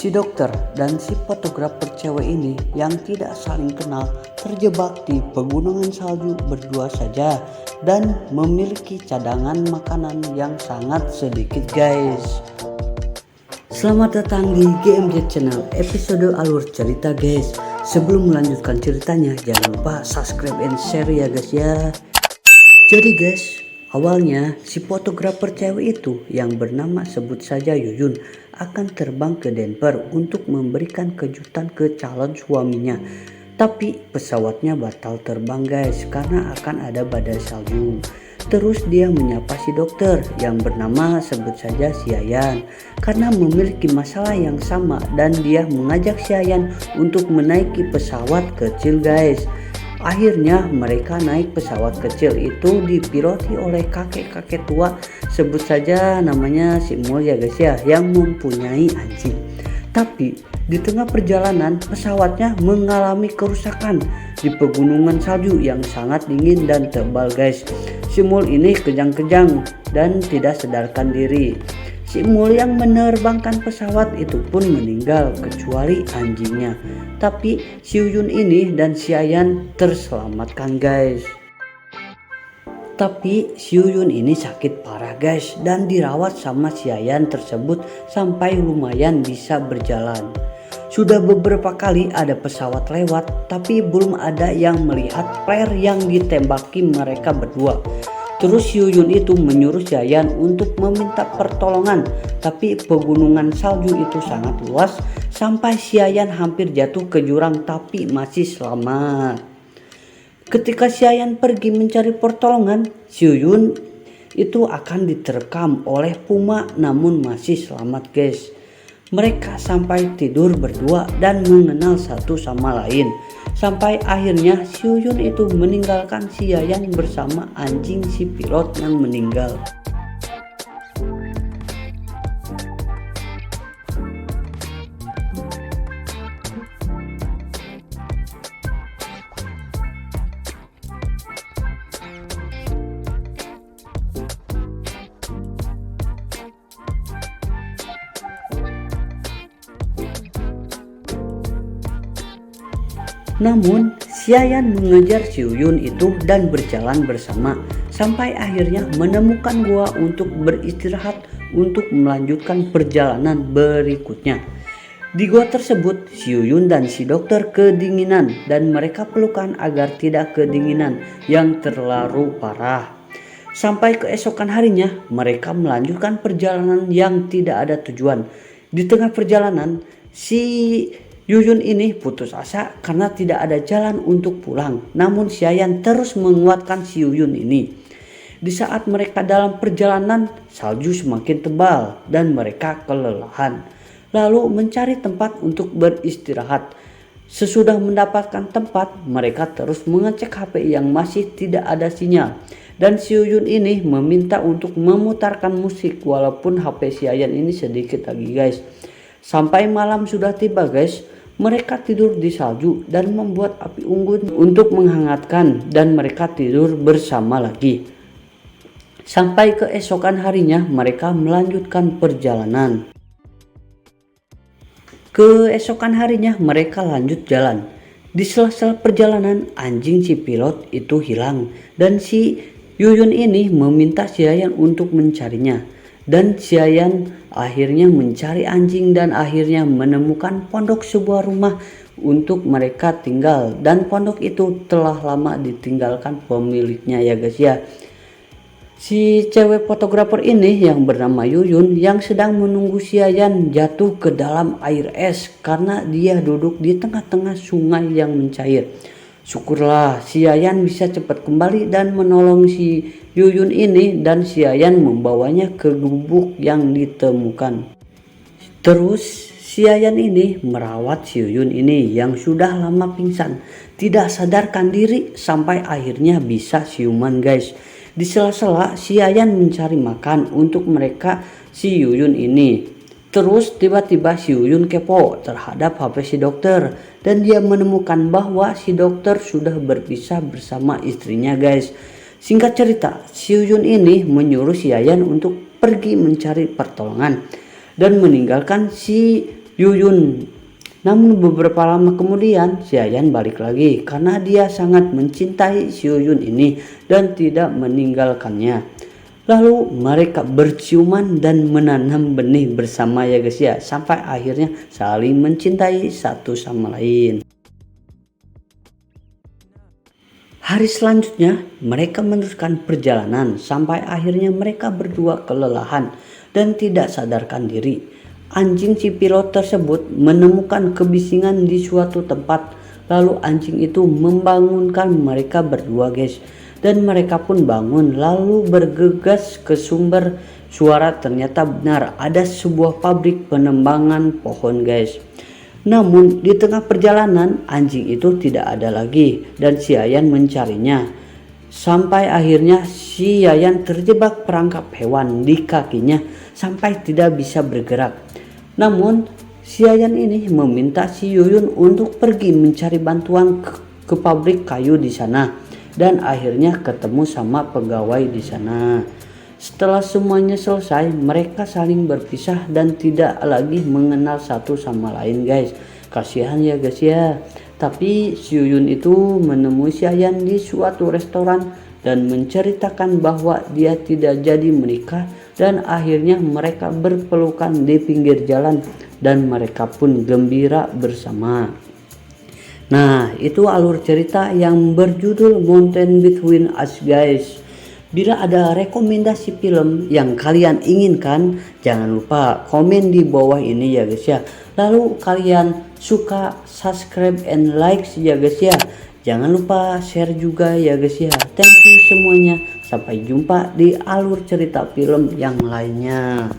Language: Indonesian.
Si dokter dan si fotografer cewek ini yang tidak saling kenal terjebak di pegunungan salju berdua saja dan memiliki cadangan makanan yang sangat sedikit guys. Selamat datang di GMJ Channel episode alur cerita guys. Sebelum melanjutkan ceritanya jangan lupa subscribe and share ya guys ya. Jadi guys, awalnya si fotografer cewek itu yang bernama sebut saja Yuyun akan terbang ke Denver untuk memberikan kejutan ke calon suaminya. Tapi pesawatnya batal terbang guys karena akan ada badai salju. Terus dia menyapa si dokter yang bernama sebut saja si Yayan karena memiliki masalah yang sama dan dia mengajak si Yayan untuk menaiki pesawat kecil guys. Akhirnya mereka naik pesawat kecil itu dipiloti oleh kakek-kakek tua, sebut saja namanya si Mul ya guys ya, yang mempunyai anjing. Tapi di tengah perjalanan pesawatnya mengalami kerusakan di pegunungan salju yang sangat dingin dan tebal guys. Si Mul ini kejang-kejang dan tidak sadarkan diri. Si Mul yang menerbangkan pesawat itu pun meninggal kecuali anjingnya. Tapi si Yuyun ini dan si Yayan terselamatkan guys. Tapi si Yuyun ini sakit parah guys dan dirawat sama si Yayan tersebut sampai lumayan bisa berjalan. Sudah beberapa kali ada pesawat lewat tapi belum ada yang melihat flare yang ditembaki mereka berdua. Terus si Yuyun itu menyuruh si Yayan untuk meminta pertolongan, tapi pegunungan salju itu sangat luas sampai si Yayan hampir jatuh ke jurang tapi masih selamat. Ketika si Yayan pergi mencari pertolongan, si Yuyun itu akan diterkam oleh puma namun masih selamat guys. Mereka sampai tidur berdua dan mengenal satu sama lain. Sampai akhirnya si Yuyun itu meninggalkan si Yayan bersama anjing si pilot yang meninggal. Namun si Yayan mengejar si Yuyun itu dan berjalan bersama sampai akhirnya menemukan gua untuk beristirahat untuk melanjutkan perjalanan berikutnya. Di gua tersebut si Yuyun dan si dokter kedinginan dan mereka pelukan agar tidak kedinginan yang terlalu parah. Sampai keesokan harinya mereka melanjutkan perjalanan yang tidak ada tujuan. Di tengah perjalanan si Yuyun ini putus asa karena tidak ada jalan untuk pulang. Namun si Yayan terus menguatkan si Yuyun ini. Di saat mereka dalam perjalanan, salju semakin tebal dan mereka kelelahan. Lalu mencari tempat untuk beristirahat. Sesudah mendapatkan tempat, mereka terus mengecek HP yang masih tidak ada sinyal. Dan si Yuyun ini meminta untuk memutarkan musik walaupun HP si Yayan ini sedikit lagi guys. Sampai malam sudah tiba guys, mereka tidur di salju dan membuat api unggun untuk menghangatkan dan mereka tidur bersama lagi. Sampai keesokan harinya mereka melanjutkan perjalanan. Keesokan harinya mereka lanjut jalan. Di sela-sela perjalanan anjing si pilot itu hilang dan si Yuyun ini meminta si Yayan untuk mencarinya. Dan si Yayan akhirnya mencari anjing dan akhirnya menemukan pondok sebuah rumah untuk mereka tinggal. Dan pondok itu telah lama ditinggalkan pemiliknya ya guys ya. Si cewek fotografer ini yang bernama Yuyun yang sedang menunggu si Yayan jatuh ke dalam air es karena dia duduk di tengah-tengah sungai yang mencair. Syukurlah si Yayan bisa cepat kembali dan menolong si Yuyun ini dan si Yayan membawanya ke gubuk yang ditemukan. Terus si Yayan ini merawat si Yuyun ini yang sudah lama pingsan, tidak sadarkan diri sampai akhirnya bisa siuman guys. Di sela-sela si Yayan mencari makan untuk mereka si Yuyun ini. Terus tiba-tiba si Yuyun kepo terhadap HP si dokter dan dia menemukan bahwa si dokter sudah berpisah bersama istrinya guys. Singkat cerita, si Yuyun ini menyuruh si Yayan untuk pergi mencari pertolongan dan meninggalkan si Yuyun. Namun beberapa lama kemudian si Ayan balik lagi karena dia sangat mencintai si Yuyun ini dan tidak meninggalkannya. Lalu mereka berciuman dan menanam benih bersama ya guys ya, sampai akhirnya saling mencintai satu sama lain. Hari selanjutnya mereka meneruskan perjalanan sampai akhirnya mereka berdua kelelahan dan tidak sadarkan diri. Anjing si pilot tersebut menemukan kebisingan di suatu tempat, lalu anjing itu membangunkan mereka berdua guys. Dan mereka pun bangun lalu bergegas ke sumber suara. Ternyata benar ada sebuah pabrik penebangan pohon guys. Namun di tengah perjalanan anjing itu tidak ada lagi dan si Yayan mencarinya. Sampai akhirnya si Yayan terjebak perangkap hewan di kakinya sampai tidak bisa bergerak. Namun si Yayan ini meminta si Yuyun untuk pergi mencari bantuan ke pabrik kayu di sana. Dan akhirnya ketemu sama pegawai di sana. Setelah semuanya selesai, mereka saling berpisah dan tidak lagi mengenal satu sama lain guys. Kasihan ya guys ya. Tapi si Yuyun itu menemui si Ayan di suatu restoran dan menceritakan bahwa dia tidak jadi menikah, dan akhirnya mereka berpelukan di pinggir jalan dan mereka pun gembira bersama. Nah, itu alur cerita yang berjudul Mountain Between Us guys. Bila ada rekomendasi film yang kalian inginkan, jangan lupa komen di bawah ini ya guys ya. Lalu kalian suka, subscribe and like ya guys ya. Jangan lupa share juga ya guys ya. Thank you semuanya. Sampai jumpa di alur cerita film yang lainnya.